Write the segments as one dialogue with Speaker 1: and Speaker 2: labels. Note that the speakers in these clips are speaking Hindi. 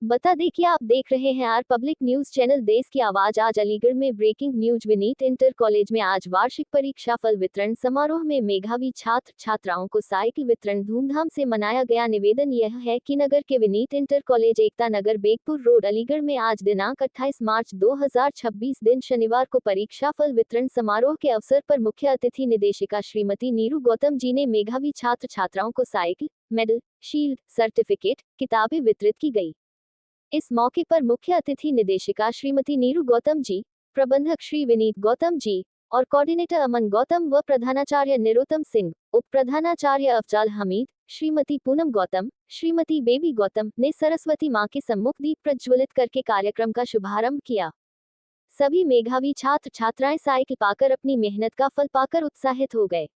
Speaker 1: बता दें कि आप देख रहे हैं आर पब्लिक न्यूज चैनल देश की आवाज। आज अलीगढ़ में breaking news. Vineet Inter College में आज वार्षिक परीक्षा फल वितरण समारोह में मेधावी छात्र छात्राओं को साइकिल वितरण धूमधाम से मनाया गया। निवेदन यह है कि नगर के Vineet Inter college Ekta Nagar Begpur road Aligarh में आज दिनांक 28 मार्च 2026 दिन शनिवार को परीक्षा फल वितरण समारोह के अवसर पर मुख्य अतिथि निदेशिका श्रीमती नीरू गौतम जी ने मेधावी छात्र छात्राओं को साइकिल, मेडल, शील्ड, सर्टिफिकेट, किताबें वितरित की गई। इस मौके पर मुख्य अतिथि निदेशिका श्रीमती नीरू गौतम जी, प्रबंधक श्री विनीत गौतम जी और कोऑर्डिनेटर अमन गौतम व प्रधानाचार्य निरोत्तम सिंह, उप प्रधानाचार्य अफजाल हमीद, श्रीमती पूनम गौतम, श्रीमती बेबी गौतम ने सरस्वती मां के सम्मुख दीप प्रज्वलित करके कार्यक्रम का शुभारंभ किया। सभी मेधावी छात्र छात्राएं साइकिल पाकर अपनी मेहनत का फल पाकर उत्साहित हो गए।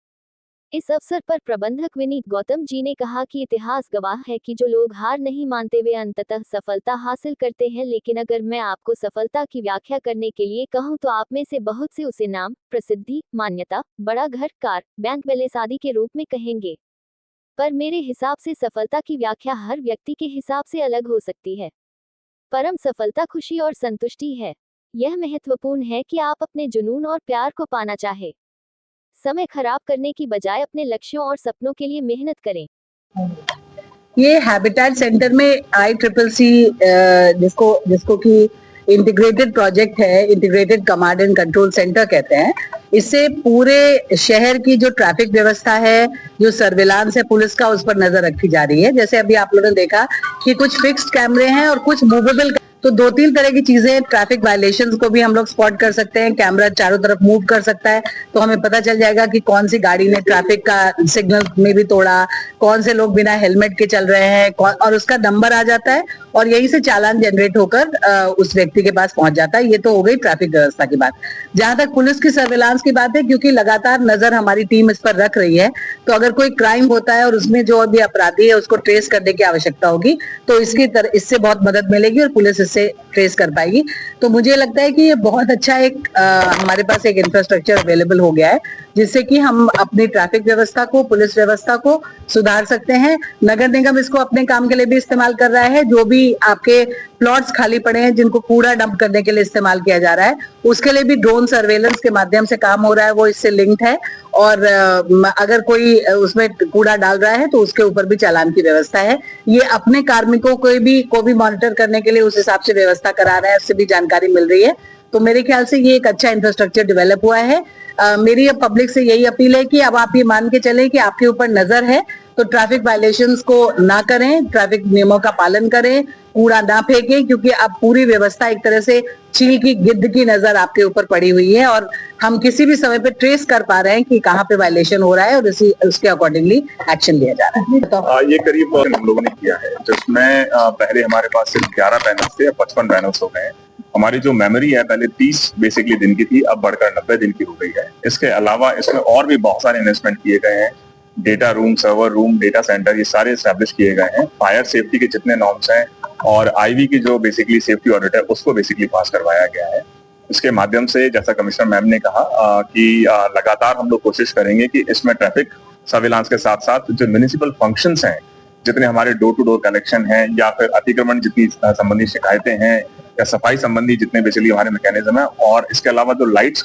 Speaker 1: इस अवसर पर प्रबंधक विनीत गौतम जी ने कहा कि इतिहास गवाह है कि जो लोग हार नहीं मानते वे अंततः सफलता हासिल करते हैं। लेकिन अगर मैं आपको सफलता की व्याख्या करने के लिए कहूं तो आप में से बहुत से उसे नाम, प्रसिद्धि, मान्यता, बड़ा घर, कार, बैंक बैलेंस आदि के रूप में कहेंगे। पर मेरे हिसाब से सफलता की व्याख्या हर व्यक्ति के हिसाब से अलग हो सकती है। परम सफलता खुशी और संतुष्टि है। यह महत्वपूर्ण है कि आप अपने जुनून और प्यार को पाना चाहे। समय खराब करने की बजाय अपने लक्ष्यों और सपनों के लिए मेहनत करें।
Speaker 2: ये हैबिटेट सेंटर में ICCC जिसको कि इंटीग्रेटेड प्रोजेक्ट है, integrated command and control centre कहते हैं। इससे पूरे शहर की जो ट्रैफिक व्यवस्था है, जो सर्विलांस है पुलिस का, उस पर नजर रखी जा रही है। जैसे अभी आप लोगों ने देखा कि कुछ फिक्स्ड कैमरे हैं और कुछ मूवेबल, तो 2-3 तरह की चीजें, ट्रैफिक वायलेशंस को भी हम लोग स्पॉट कर सकते हैं। कैमरा चारों तरफ मूव कर सकता है तो हमें पता चल जाएगा कि कौन सी गाड़ी ने ट्रैफिक का सिग्नल में भी तोड़ा, कौन से लोग बिना हेलमेट के चल रहे हैं, और उसका नंबर आ जाता है और यहीं से चालान जनरेट होकर उस व्यक्ति के पास पहुंच जाता है। ये तो हो गई ट्रैफिक व्यवस्था की बात। जहां तक पुलिस की सर्विलांस की बात है, क्योंकि लगातार नजर हमारी टीम इस पर रख रही है, तो अगर कोई क्राइम होता है और उसमें जो भी अपराधी है उसको ट्रेस करने की आवश्यकता होगी तो इससे बहुत मदद मिलेगी और पुलिस इससे ट्रेस कर पाएगी। तो मुझे लगता है कि ये बहुत अच्छा हमारे पास एक इंफ्रास्ट्रक्चर अवेलेबल हो गया है, जिससे कि हम अपनी ट्रैफिक व्यवस्था को, पुलिस व्यवस्था को सुधार सकते हैं। नगर निगम इसको अपने काम के लिए भी इस्तेमाल कर रहा है। जो भी आपके प्लॉट्स खाली पड़े हैं जिनको कूड़ा डंप करने के लिए इस्तेमाल किया जा रहा है, उसके लिए भी ड्रोन सर्वेलेंस के माध्यम से काम हो रहा है, वो इससे लिंक्ड है। और अगर कोई उसमें कूड़ा डाल रहा है तो उसके ऊपर भी चालान की व्यवस्था है। ये अपने कार्मिकों को भी मॉनिटर करने के लिए उस हिसाब से व्यवस्था करा रहा है, उससे भी जानकारी मिल रही है। तो मेरे ख्याल से ये एक अच्छा इंफ्रास्ट्रक्चर डेवलप हुआ है। मेरी अब पब्लिक से यही अपील है कि अब आप ये मान के चलें कि आपके ऊपर नजर है तो ट्रैफिक वायलेशंस को ना करें, ट्रैफिक नियमों का पालन करें, कूड़ा ना फेंकें, क्योंकि अब पूरी व्यवस्था एक तरह से चील की गिद्ध की नजर आपके ऊपर पड़ी हुई है और हम किसी भी समय पे ट्रेस कर पा रहे हैं कि कहाँ पे वायलेशन हो रहा है और उसके अकॉर्डिंगली एक्शन लिया जा रहा है।
Speaker 3: तो ये करीब हम लोगों ने किया है, जिसमें पहले हमारे पास सिर्फ 11 पैनल्स थे, अब 55 पैनल्स हो गए हैं। हमारी जो मेमोरी है पहले 30 बेसिकली दिन की थी, अब बढ़कर 90 दिन की हो गई है। इसके अलावा इसमें और भी बहुत सारे इन्वेस्टमेंट किए गए हैं। Data room, server room, data centre, ये सारे एस्टैब्लिश किए गए हैं। फायर सेफ्टी के जितने नॉर्म्स हैं और आईवी की जो बेसिकली सेफ्टी ऑडिट है उसको बेसिकली पास करवाया गया है। इसके माध्यम से जैसा कमिश्नर मैम ने कहा कि लगातार हम लोग कोशिश करेंगे कि इसमें ट्रैफिक सर्विलांस के साथ साथ जो म्युनिसिपल फंक्शंस हैं, जितने हमारे डोर टू डोर कलेक्शन हैं या फिर अतिक्रमण जितनी संबंधी शिकायतें हैं या सफाई संबंधी जितने बेसिकली हमारे मैकेनिज्म है, और इसके अलावा जो लाइट्स